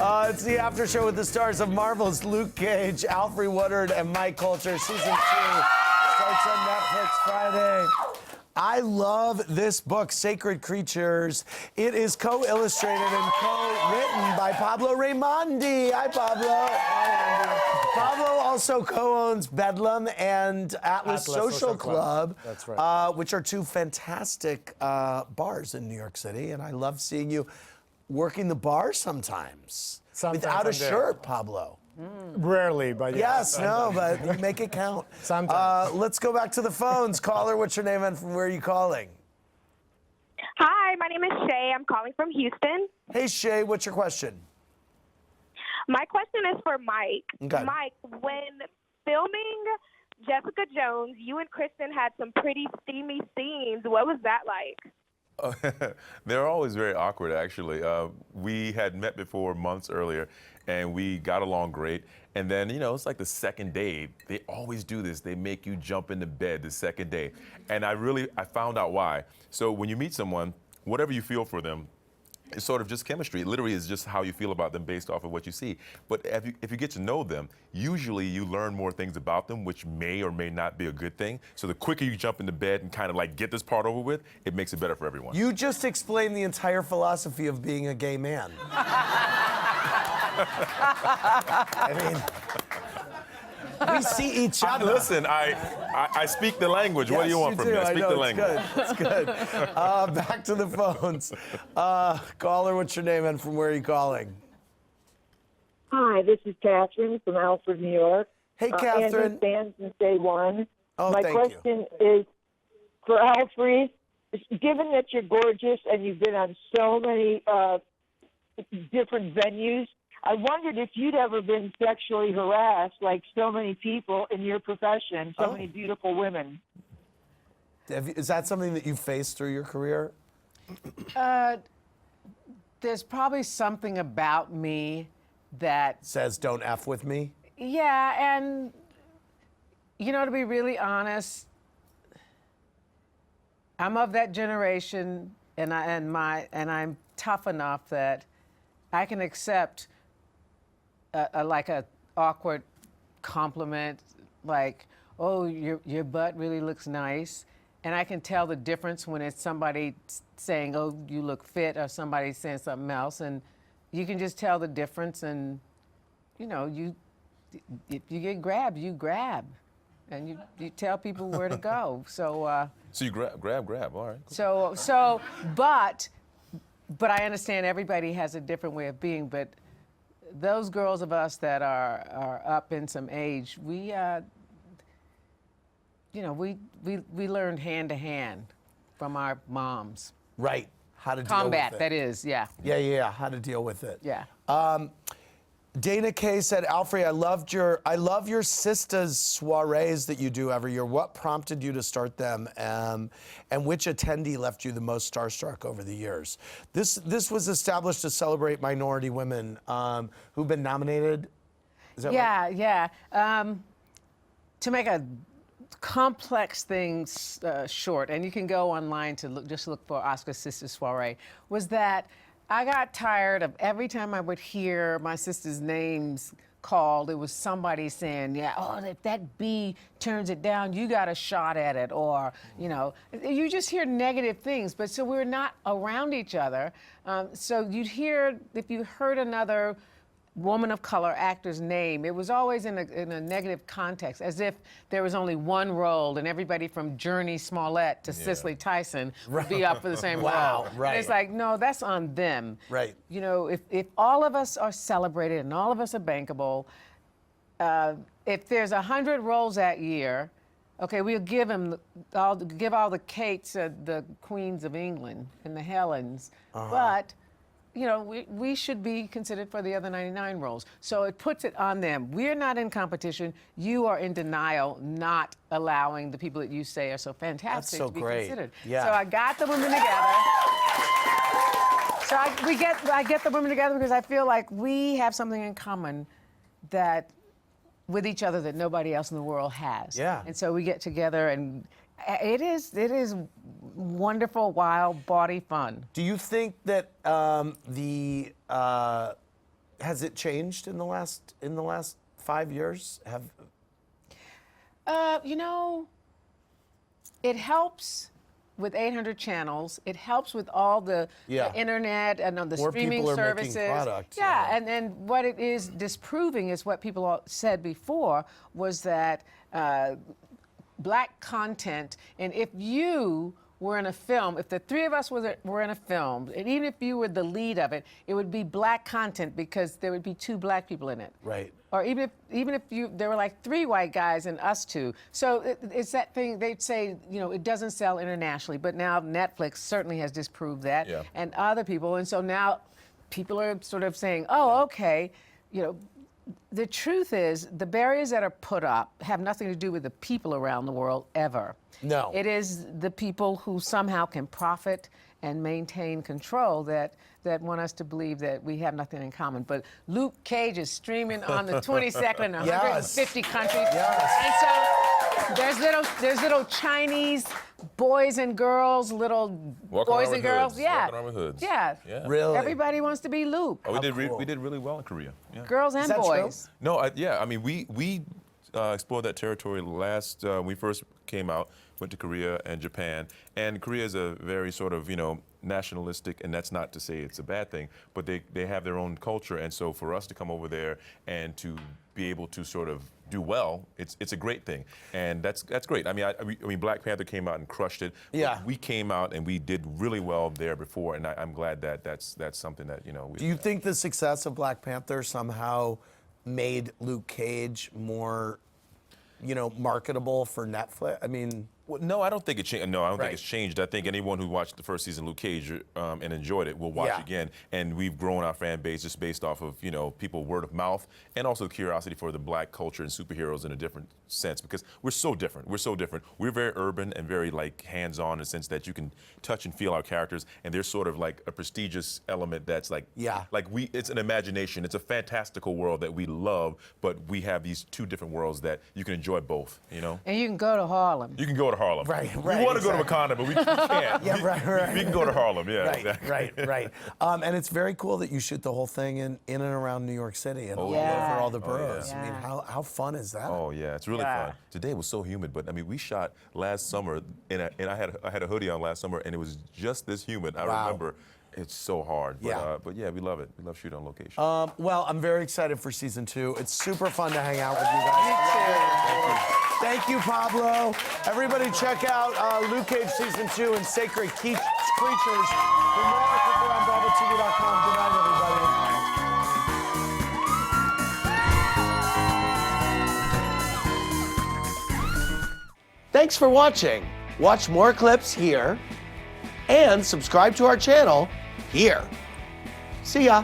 It's the after show with the stars of Marvel's Luke Cage, Alfre Woodard, and Mike Colter. Season 2 starts on Netflix Friday. I love this book, Sacred Creatures. It is co-illustrated and co-written by Pablo Raimondi. Hi, Pablo. Hi, Andy. Pablo also co-owns Bedlam and Atlas Social Club. That's right. Which are two fantastic bars in New York City. And I love seeing you working the bar sometimes without a shirt, Pablo. Rarely, but yes. No, but you make it count. Sometimes. Let's go back to the phones. Caller, what's your name and from where are you calling? Hi, my name is Shay. I'm calling from Houston. Hey, Shay, what's your question? My question is for Mike. Okay. Mike, when filming Jessica Jones, you and Krysten had some pretty steamy scenes. What was that like? They're always very awkward, actually. We had met before months earlier, and we got along great. And then, you know, it's like the second day. They always do this. They make you jump into bed the second day. And I found out why. So when you meet someone, whatever you feel for them, it's sort of just chemistry. It literally is just how you feel about them based off of what you see. But if you get to know them, usually you learn more things about them, which may or may not be a good thing. So the quicker you jump into bed and kind of like get this part over with, it makes it better for everyone. You just explained the entire philosophy of being a gay man. I mean, we see each other. Listen, I speak the language. Yes, what do you want from me? I speak the language. It's good. Back to the phones. Caller, what's your name and from where are you calling? Hi, this is Catherine from Alfred, New York. Hey, Catherine. Andrew stands since day one. Oh, My thank you. question is for Alfred. Given that you're gorgeous and you've been on so many different venues, I wondered if you'd ever been sexually harassed like so many people in your profession, so many beautiful women. Is that something that you faced through your career? There's probably something about me that says don't F with me? Yeah, and you know, to be really honest, I'm of that generation, and I'm tough enough that I can accept like a awkward compliment, like, "Oh, your butt really looks nice," and I can tell the difference when it's somebody saying, "Oh, you look fit," or somebody saying something else, and you can just tell the difference. And you know, if you get grabbed, you grab, and you tell people where to go. So. So you grab. All right. So, but I understand everybody has a different way of being. But those girls of us that are up in some age, we learned hand to hand from our moms. Right. How to deal Combat, with it. that is, yeah. Yeah. How to deal with it. Yeah. Dana Kay said, Alfre, I love your sisters' soirees that you do every year. What prompted you to start them, and which attendee left you the most starstruck over the years? This was established to celebrate minority women who've been nominated. Is that right? Yeah. To make a complex things short, and you can go online to look for Oscar Sister Soiree, was that I got tired of every time I would hear my sister's names called, it was somebody saying, yeah, oh, if that B turns it down, you got a shot at it. Or, you know, you just hear negative things. But so we're not around each other. So you'd hear, if you heard another woman of color actor's name, it was always in a negative context, as if there was only one role and everybody from Journey Smollett to Cicely Tyson would be up for the same role. Right. And it's like, no, that's on them. Right. You know, if all of us are celebrated and all of us are bankable, if there's 100 roles that year, okay, we'll give all the Kates, the Queens of England and the Helens, but you know, we should be considered for the other 99 roles. So it puts it on them. We're not in competition. You are in denial, not allowing the people that you say are so fantastic so to be great. considered. Yeah. So I got the women together. So I get the women together because I feel like we have something in common with each other that nobody else in the world has. Yeah. And so we get together, and it is wonderful, wild, bawdy fun. Do you think that the has it changed in the last 5 years? You know, it helps with 800 channels. It helps with all the internet and on the More streaming people are services. making products, Yeah, and what it is disproving is what people all said before was that black content, and if you were in a film, if the three of us were in a film, and even if you were the lead of it, it would be black content because there would be 2 black people in it. Right. Or even if there were like 3 white guys and us 2. So it's that thing, they'd say, you know, it doesn't sell internationally, but now Netflix certainly has disproved that, and other people. And so now people are sort of saying, oh, okay, you know, the truth is the barriers that are put up have nothing to do with the people around the world ever. No. It is the people who somehow can profit and maintain control that want us to believe that we have nothing in common. But Luke Cage is streaming on the 22nd in 150 countries. Yes. And so there's little Chinese boys and girls, little boys and girls. Walking around with hoods. Yeah. Really? Everybody wants to be Luke. Oh, we did really well in Korea. Yeah. Girls and that true? boys. No, I mean, we explored that territory last, when we first came out, went to Korea and Japan. And Korea is a very sort of, you know, nationalistic, and that's not to say it's a bad thing, but they have their own culture. And so for us to come over there and to be able to sort of do well, it's a great thing. And that's great. I mean, Black Panther came out and crushed it. Yeah. We came out and we did really well there before, and I'm glad that that's something that, you know. Do you think the success of Black Panther somehow made Luke Cage more, you know, marketable for Netflix? I mean, Well, no, I don't think it changed. No, I don't Right. think it's changed. I think anyone who watched the first season of Luke Cage and enjoyed it will watch Yeah. again. And we've grown our fan base just based off of, you know, people word of mouth and also curiosity for the black culture and superheroes in a different sense, because we're so different. We're so different. We're very urban and very like hands-on in the sense that you can touch and feel our characters, and there's sort of like a prestigious element that's like, it's an imagination. It's a fantastical world that we love, but we have these 2 different worlds that you can enjoy both, you know? And you can go to Harlem. You can go to Harlem. Right, We right, want to go to exactly. Wakanda, but we can't. Yeah, right. We can go to Harlem, yeah. Right, exactly. right. And it's very cool that you shoot the whole thing in and around New York City and all yeah. over all the Oh, boroughs. yeah. I mean, how fun is that? Oh yeah, it's really Yeah. fun. Today was so humid, but I mean, we shot last summer, and I had a hoodie on last summer, and it was just this humid. I Wow. remember. It's so hard, but Yeah. but yeah, we love it. We love shooting on location. Well, I'm very excited for season 2. It's super fun to hang out with you guys. Thank you, Pablo. Everybody check out Luke Cage season 2 and Sacred Creatures. For more, click around BravoTV.com. Good night, everybody. Thanks for watching. Watch more clips here and subscribe to our channel here. See ya.